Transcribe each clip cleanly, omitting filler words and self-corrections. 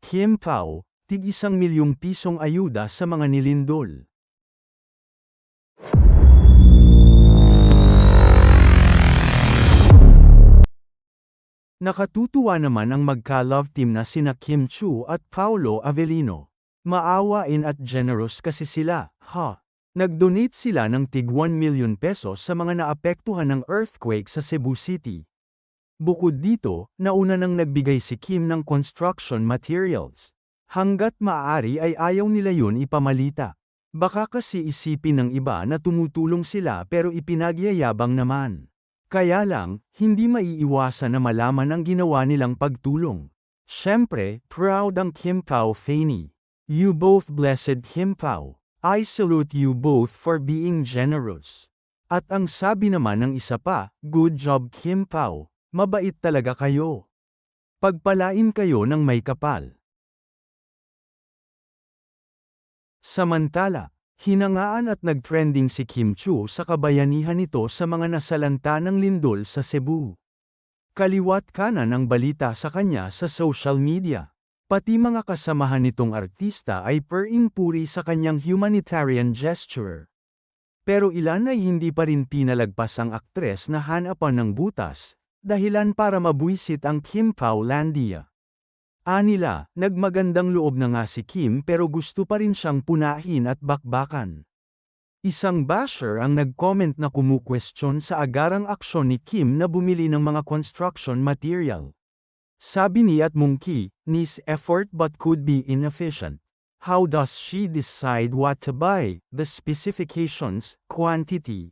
Kim Pao, tig ₱1,000,000 ayuda sa mga nilindol. Nakatutuwa naman ang magka-love team na sina Kim Chu at Paolo Avellino. Maawain at generous kasi sila, ha? Nag-donate sila ng tig ₱1,000,000 sa mga naapektuhan ng earthquake sa Cebu City. Bukod dito, nauna nang nagbigay si Kim ng construction materials. Hanggat maaari ay ayaw nila yun ipamalita. Baka kasi isipin ng iba na tumutulong sila pero ipinagyayabang naman. Kaya lang, hindi maiiwasan na malaman ang ginawa nilang pagtulong. Siyempre, proud ang Kim Pao Faney. You both blessed Kim Pao. I salute you both for being generous. At ang sabi naman ng isa pa, good job Kim Pao. Mabait talaga kayo. Pagpalain kayo ng may kapal. Samantala, hinangaan at nag-trending si Kim Chu sa kabayanihan nito sa mga nasalanta ng lindol sa Cebu. Kaliwat kanan ang balita sa kanya sa social media. Pati mga kasamahan nitong artista ay puri sa kanyang humanitarian gesture. Pero ilan ay hindi pa rin pinalagpas ang aktres na hanapan ng butas, dahilan para mabwisit ang Kim Pao Landia. Anila, nagmagandang loob na nga si Kim pero gusto pa rin siyang punahin at bakbakan. Isang basher ang nag-comment na kumukwestiyon sa agarang aksyon ni Kim na bumili ng mga construction material. Sabi ni at Monkey, nice effort but could be inefficient. How does she decide what to buy, the specifications, quantity?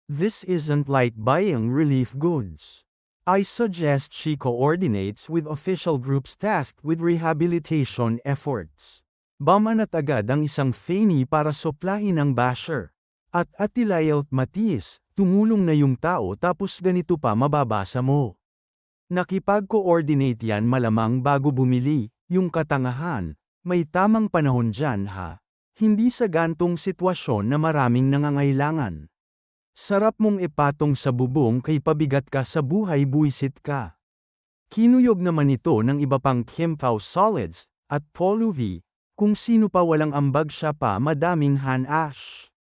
This isn't like buying relief goods. I suggest she coordinates with official groups tasked with rehabilitation efforts. Bamanat agad ang isang Faney para soplahin ang basher. At Atilaylt Matiis, tumulong na yung tao tapos ganito pa mababasa mo. Nakipag-coordinate yan malamang bago bumili, yung katangahan, may tamang panahon dyan ha. Hindi sa gantong sitwasyon na maraming nangangailangan. Sarap mong ipatong sa bubong kay pabigat ka sa buhay buwisit ka. Kinuyog naman ito ng iba pang Kim Pao solids, at Paulo V, kung sino pa walang ambag siya pa madaming han-ash.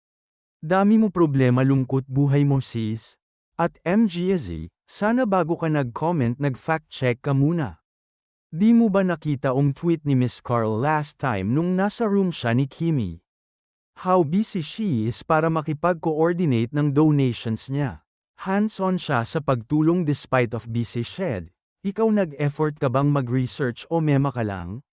Dami mo problema lungkot buhay mo sis. At MGZ, sana bago ka nag-comment nag-fact check ka muna. Di mo ba nakita ang tweet ni Miss Carl last time nung nasa room siya ni Kimi? How busy she is para makipag-coordinate ng donations niya. Hands-on siya sa pagtulong despite of busy shed. Ikaw nag-effort ka bang mag-research o mema ka lang?